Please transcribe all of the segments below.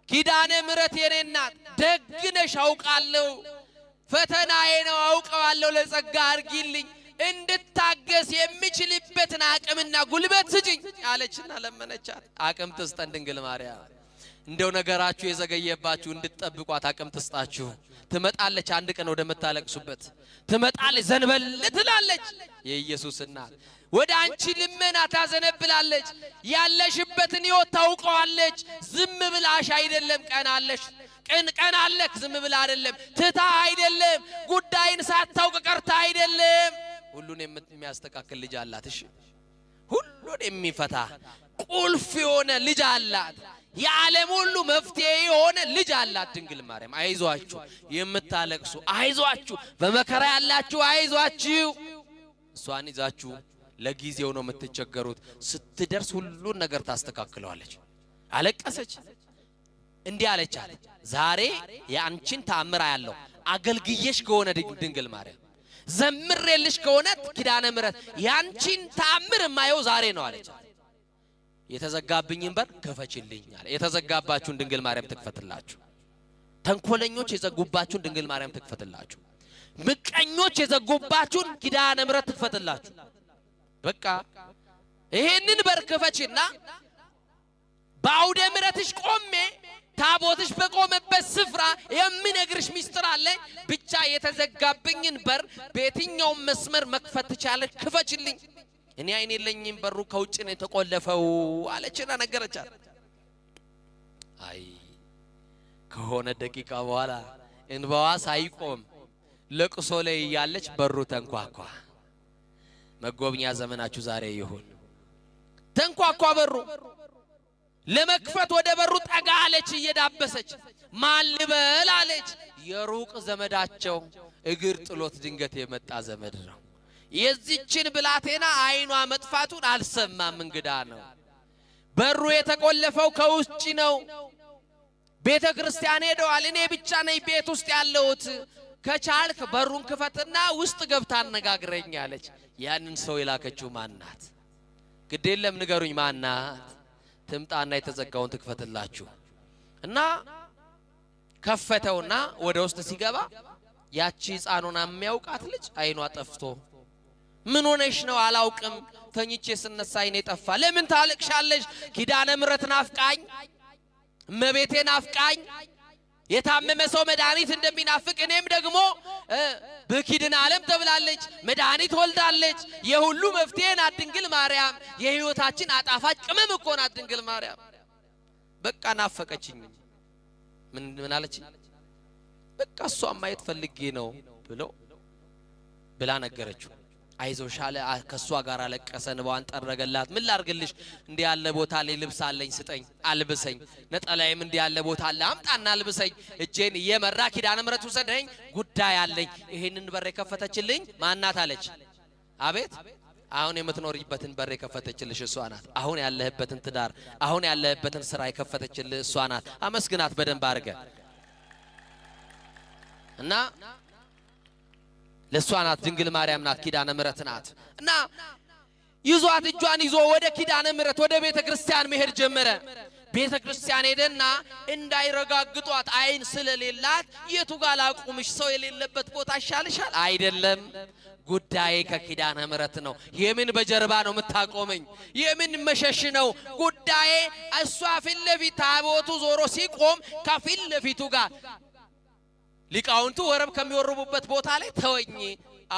ኪዳነ ምሕረት የኔ እናት ደግነሽ አውቃለሁ ፈተናዬ ነው አውቀዋለሁ ለጸጋ አርጊልኝ እንድታገስ የሚችልበትን አቅምና ጉልበት ስጪኝ አለችና ለመነቻት አቅም ትስጠን ድንግል ማርያም እንደው ነገራችሁ የዘገየባችሁ እንድትጠብቋት አቅም ትስጣችሁ ትመጣለች አንድ ቀን ወደ መታለቅሱበት ትመጣለች ዘንበል ትላለች የኢየሱስ እናት ወደ አንቺ ልመና ታዘነብላለች ያለሽበትን ሕይወት ታውቀዋለች ዝም ብላሽ አይደለም ቀን አለክ ዝም ብላ አይደለም ትታ አይደለም ጉዳይን ሳታውቅ ቀርታ አይደለም ሁሉን የሚያስተካክል ልጅ አላት እሺ ሁሉን የሚፈታ ቁልፍ የሆነ ልጅ አላት የዓለም ሁሉ መፍትሄ የሆነ ልጅ አላት ድንግል ማርያም አይዟችሁ የምታለቅሱ አይዟችሁ በመከራ ያላችሁ አይዟችሁ እሷን ይዛችሁ ለጊዜው ነው የምትቸገሩት ስትደርስ ሁሉን ነገር ታስተካክለዋለች አለቀሰች እንዲህ አለች ዛሬ ያንቺን ተአምራ ያለው አገልግየሽ ከሆነ ድንግል ማርያም ዘምሬልሽ ከሆነ ኪዳነ ምሕረት ያንቺን ተአምር ማየው ዛሬ ነው አለች የተዘጋብኝን በር ከፈችልኝ አለ የተዘጋባችሁን ድንግል ማርያም ትክፈትላችሁ ተንኮለኞች የዘጉባችሁን ድንግል ማርያም ትክፈትላችሁ ምቀኞች የዘጉባችሁን ኪዳነ ምሕረት ትክፈትላችሁ በቃ ይሄንን በር ከፈችና ባውደ ምሕረትሽ ቆሜ ታቦትሽ በቆመበት ስፍራ የሚነግርሽ ሚስጥር አለ ብቻ የተዘጋብኝን በር በየትኛው መስመር መክፈት ትቻለሽ ክፈችልኝ እኔ አይኔ የለኝም በሩ ከውጭ ነው የተቆለፈው አለችና ነገረቻት አይ ከሆነ ደቂቃ በኋላ እንባዋ ሳይቆም ለቅሶ ላይ ያለች በሩ ተንኳኳ መጎብኛ ዘመናችሁ ዛሬ ይሁን ተንኳኳ በሩ ለመክፈት ወደ በሩ ጠጋ አለች እየዳበሰች ማን ልበል አለች የሩቅ ዘመዳቸው እግር ጥሎት ድንገት የመጣ ዘመድ ነው የዚችን ብላቴና አይኗ መጥፋቱን አልሰማም እንግዳ ነው በሩ የተቆለፈው ከውጭ ነው ቤተ ክርስቲያን ሄደዋል እኔ ብቻ ነኝ ቤት ውስጥ ያለሁት ከቻልክ በሩን ክፈትና ውስጥ ገብታ አነጋግረኝ አለች ያንን ሰው የላከችው ማናት ግዴለም ንገሩኝ ማናት ትምጣና የተዘጋውን ትክፈትላችሁ እና ከፈተውና ወደ ውስጥ ሲገባ ያቺ ሕፃኑን የሚያውቃት ልጅ አይኗ ጠፍቶ ምን ሆነሽ ነው አላውቅም ተኝቼ ስነሳ አይኔ ጠፋ ለምን ታለቅሻለሽ ኪዳነ ምሕረት ናፍቃኝ እመቤቴ ናፍቃኝ የታመመ ሰው መድኃኒት እንደሚናፍቅ እኔም ደግሞ በኪድን ዓለም ተብላለች መድኃኒት ወልዳለች የሁሉ መፍትሄ ናት ድንግል ማርያም የሕይወታችን አጣፋጭ ቅመም እኮ ናት ድንግል ማርያም በቃ ናፈቀችኝ ምን አለች በቃ እሷ ማየት ፈልጌ ነው ብላ ነገረችው አይዞሽ አለ ከሷ ጋር አለቀሰ እንባዋን ጠረገላት ምን ላርግልሽ እንዴ ያለ ቦታ ላይ ልብስ አለኝ ስጠኝ አልብሰኝ ነጠላዬም እንዴ ያለ ቦታ አለ አምጣና አልብሰኝ እጄን እየመራ ኪዳነ ምሕረት ወሰደኝ ጉዳይ አለኝ ይሄንን በር የከፈተችልኝ ማናት አለች አቤት አሁን የምትኖርይበትን በር የከፈተችልሽ እሷ ናት አሁን ያለህበትን ትዳር አሁን ያለህበትን ስራ የከፈተችልህ እሷ ናት አመስግናት በደንብ አርገ እና ለሷናት ድንግል ማርያም ናት ኪዳነ ምሕረት ናት እና ይዟት እጇን ይዞ ወደ ኪዳነ ምሕረት ወደ ቤተ ክርስቲያን መሄድ ጀመረ ቤተ ክርስቲያን ሄደና እንዳይረጋግጧት አይን ስለሌላት የቱ ጋር ላቁምሽ ሰው የሌለበት ቦታ ይሻልሻል አይደለም ጉዳይ ከኪዳነ ምሕረት ነው የምን በጀርባ ነው መታቆመኝ የምን መሸሽ ነው ጉዳይ እሷ ፊት ለፊት ታቦቱ ዞሮ ሲቆም ከፊት ለፊቱ ጋር ሊቃውንቱ ወረብ ከሚወርቡበት ቦታ ላይ ተወኝ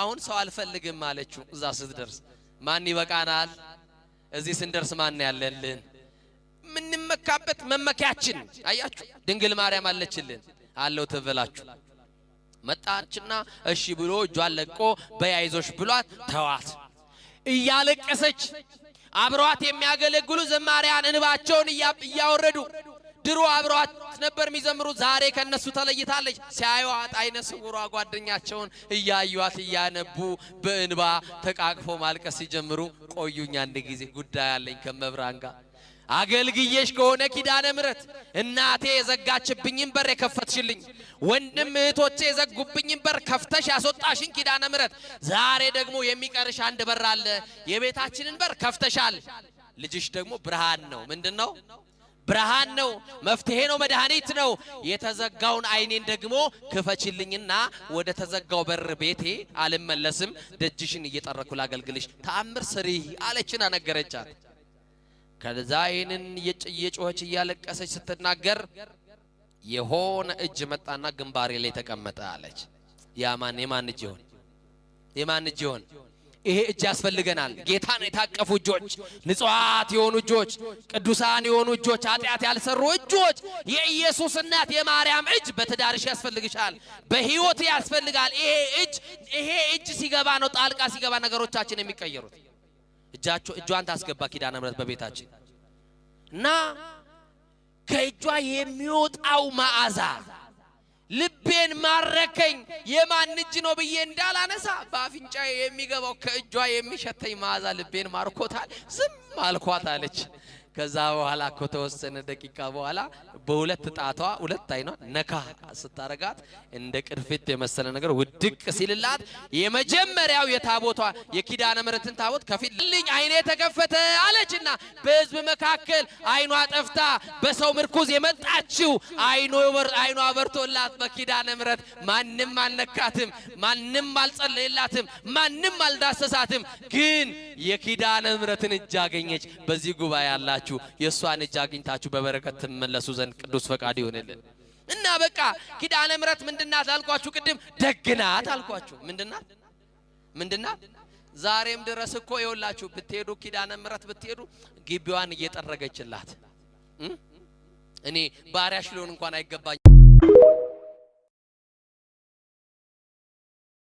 አሁን ሰው አልፈልግም አለችው እዛ ስትደርስ ማን ይበቃናል እዚህ ስንደርስ ማን ያለልን ምን መካበት መመኪያችን አያችሁ ድንግል ማርያም አለችልን አለው ተበላችሁ መጣችና እሺ ብሎ እጇን ለቆ በያይዞሽ ብሏት ተዋት እያለቀሰች አብሯት የሚያገለግሉ ዘማሪያን እንባቸውን እያወረዱ ድሮ አብሯት ነበር የሚዘምሩ ዛሬ ከነሱ ተለይታለች ሲያዩዋት አይነ ስውሯ ጓደኛቸውን እያዩዋት እያነቡ በእንባ ተቃቅፎ ማልቀስ ሲጀምሩ ቆዩኛ አንድ ጊዜ ጉዳይ አለኝ ከመብራን ጋር አገልግየሽ ከሆነ ኪዳነ ምሕረት እናቴ የዘጋችብኝን በር የከፈትሽልኝ ወንድም እህቶቼ የዘጉብኝን በር ከፍተሽ ያስወጣሽኝ ኪዳነ ምሕረት ዛሬ ደግሞ የሚቀርሽ አንድ በር አለ የቤታችንን በር ከፍተሻል ልጅሽ ደግሞ ብርሃን ነው ምንድነው ብርሃን ነው፣ መፍትሄ ነው፣ መድኃኒት ነው። የተዘጋውን አይኔን ደግሞ ክፈችልኝና ወደ ተዘጋው በር ቤቴ አልመለስም፣ ደጅሽን እየጠረኩ ላገልግልሽ፣ ተአምር ስሪ አለችና ነገረቻት። ከዛ ይህንን እየጮኸች እያለቀሰች ስትናገር የሆነ እጅ መጣና ግንባሬ ላይ ተቀመጠ አለች። ያማን የማን እጅ ይሆን? የማን እጅ ይሆን? ይሄ እጅ ያስፈልገናል። ጌታን የታቀፉ እጆች፣ ንጹሃት የሆኑ እጆች፣ ቅዱሳን የሆኑ እጆች፣ ኃጢአት ያልሰሩ እጆች፣ የኢየሱስ እናት የማርያም እጅ በትዳርሽ ያስፈልግሻል፣ በህይወት ያስፈልጋል። ይሄ እጅ ሲገባ ነው ጣልቃ ሲገባ ነገሮቻችን የሚቀየሩት። እጇን ታስገባ ኪዳነ ምሕረት በቤታችን እና ከእጇ የሚወጣው መዓዛ ልቤን ማረከኝ። የማን እጅ ነው ብዬ እንዳላነሳ በአፍንጫዬ የሚገባው ከእጇ የሚሸተኝ መዓዛ ልቤን ማርኮታል። ዝም አልኳት አለች። ከዛ በኋላ ከተወሰነ ደቂቃ በኋላ በሁለት ጣቷ ሁለት አይኗ ነካ ስታረጋት እንደ ቅርፊት የመሰለ ነገር ውድቅ ሲልላት የመጀመሪያው የታቦቷ የኪዳነ ምሕረትን ታቦት ከፊልኝ አይኔ ተከፈተ አለችና በህዝብ መካከል አይኗ ጠፍታ በሰው ምርኩዝ የመጣችው አይኗ በርቶላት በኪዳነ ምሕረት ማንም አልነካትም፣ ማንም አልጸለየላትም፣ ማንም አልዳሰሳትም። ግን የኪዳነ ምሕረትን እጅ አገኘች። በዚህ ጉባኤ ያላችሁ የሷን እጅ አግኝታችሁ በበረከት ተመለሱ ዘንድ ቅዱስ ፈቃድ ይሆንልን። እና በቃ ኪዳነ ምሕረት ምንድናት አልኳችሁ? ቅድም ደግናት አልኳችሁ። ምንድናት? ዛሬም ድረስ እኮ ይወላችሁ ብትሄዱ ኪዳነ ምሕረት ብትሄዱ ግቢዋን እየጠረገችላት እኔ ባሪያሽ ሊሆን እንኳን አይገባኝ